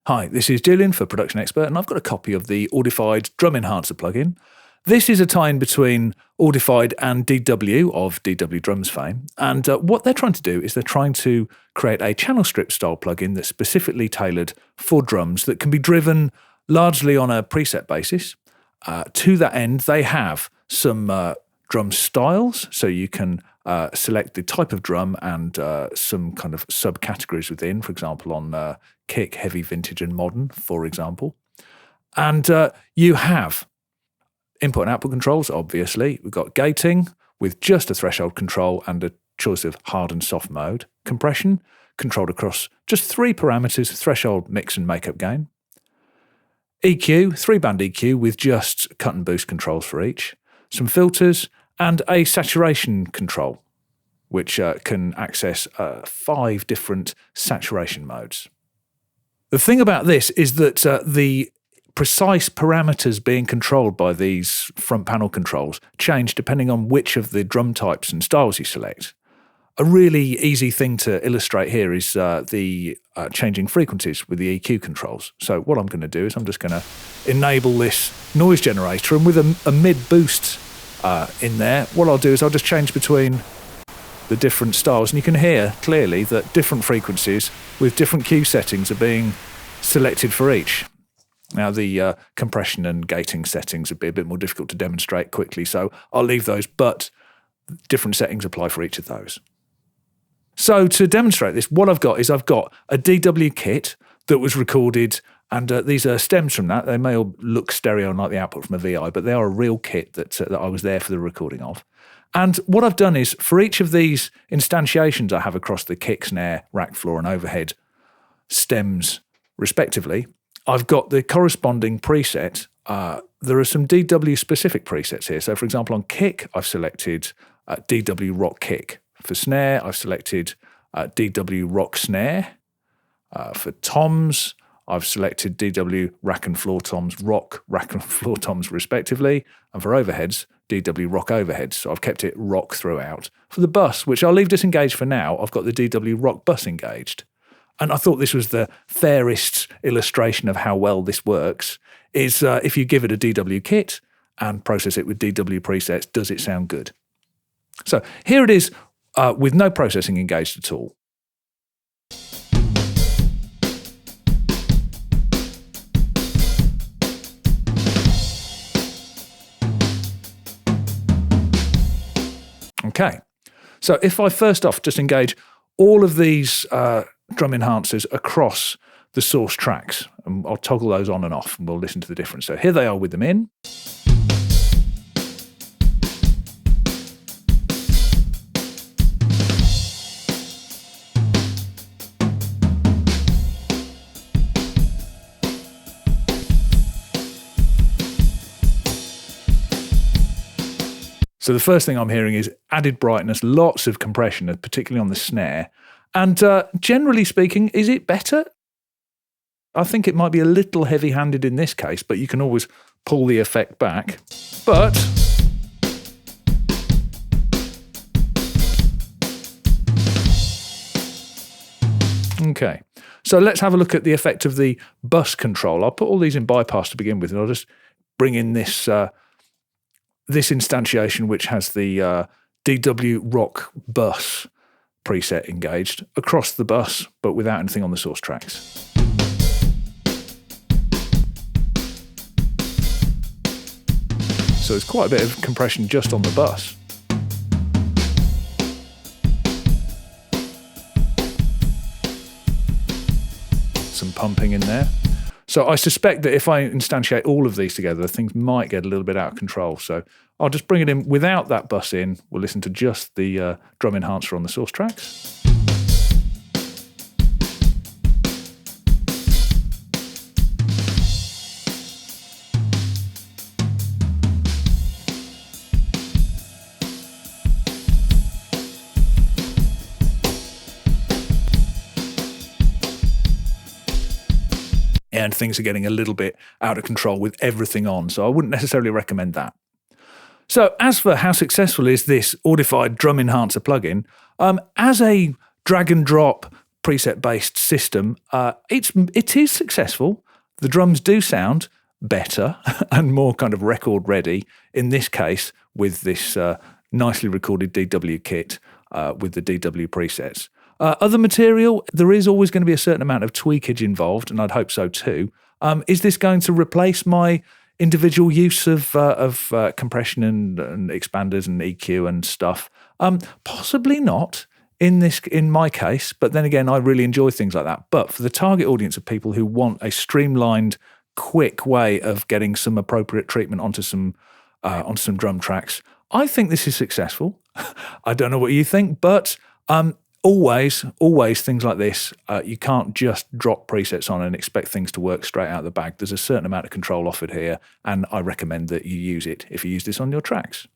Hi, this is Julian for Production Expert, and I've got a copy of the Audified Drum Enhancer plugin. This is a tie-in between Audified and DW of DW Drums fame, and what they're trying to do is they're trying to create a channel strip style plugin that's specifically tailored for drums that can be driven largely on a preset basis. To that end, they have some drum styles, so you can select the type of drum and some kind of subcategories within, for example, on kick, heavy, vintage, and modern, for example. And you have input and output controls, obviously. We've got gating with just a threshold control and a choice of hard and soft mode. Compression, controlled across just 3 parameters, threshold, mix, and makeup gain. EQ, 3-band EQ with just cut and boost controls for each. Some filters, and a saturation control, which can access 5 different saturation modes. The thing about this is that the precise parameters being controlled by these front panel controls change depending on which of the drum types and styles you select. A really easy thing to illustrate here is the changing frequencies with the EQ controls. So what I'm going to do is I'm just going to enable this noise generator, and with a mid boost in there, what I'll do is I'll just change between the different styles, and you can hear clearly that different frequencies with different Q settings are being selected for each. Now the compression and gating settings would be a bit more difficult to demonstrate quickly, so I'll leave those, but different settings apply for each of those. So to demonstrate this, what I've got is I've got a DW kit that was recorded, and these are stems from that. They may all look stereo like the output from a VI, but they are a real kit that I was there for the recording of. And what I've done is, for each of these instantiations I have across the kick, snare, rack, floor, and overhead stems, respectively, I've got the corresponding preset. There are some DW-specific presets here. So, for example, on kick, I've selected DW Rock Kick. For snare, I've selected DW Rock Snare. For toms, I've selected DW Rack and Floor Toms, Rock, Rack and Floor Toms respectively, and for overheads, DW Rock Overheads. So I've kept it rock throughout. For the bus, which I'll leave disengaged for now, I've got the DW Rock Bus engaged. And I thought this was the fairest illustration of how well this works, is if you give it a DW kit and process it with DW presets, does it sound good? So here it is with no processing engaged at all. Okay, so if I first off just engage all of these drum enhancers across the source tracks, and I'll toggle those on and off and we'll listen to the difference. So here they are with them in. So the first thing I'm hearing is added brightness, lots of compression, particularly on the snare. And generally speaking, is it better? I think it might be a little heavy-handed in this case, but you can always pull the effect back. But okay, so let's have a look at the effect of the bus control. I'll put all these in bypass to begin with, and I'll just bring in this this instantiation, which has the DW Rock Bus preset engaged across the bus, but without anything on the source tracks. So it's quite a bit of compression just on the bus. Some pumping in there. So I suspect that if I instantiate all of these together, things might get a little bit out of control. So I'll just bring it in without that bus in. We'll listen to just the drum enhancer on the source tracks. And things are getting a little bit out of control with everything on, so I wouldn't necessarily recommend that. So as for how successful is this Audified Drum Enhancer plugin, as a drag and drop preset-based system, it is successful. The drums do sound better and more kind of record-ready, in this case, with this nicely recorded DW kit with the DW presets. Other material, there is always going to be a certain amount of tweakage involved, and I'd hope so too. Is this going to replace my individual use of compression and expanders and EQ and stuff? Possibly not in my case, but then again, I really enjoy things like that. But for the target audience of people who want a streamlined, quick way of getting some appropriate treatment onto some drum tracks, I think this is successful. I don't know what you think, but always things like this, you can't just drop presets on and expect things to work straight out of the bag. There's a certain amount of control offered here, and I recommend that you use it if you use this on your tracks.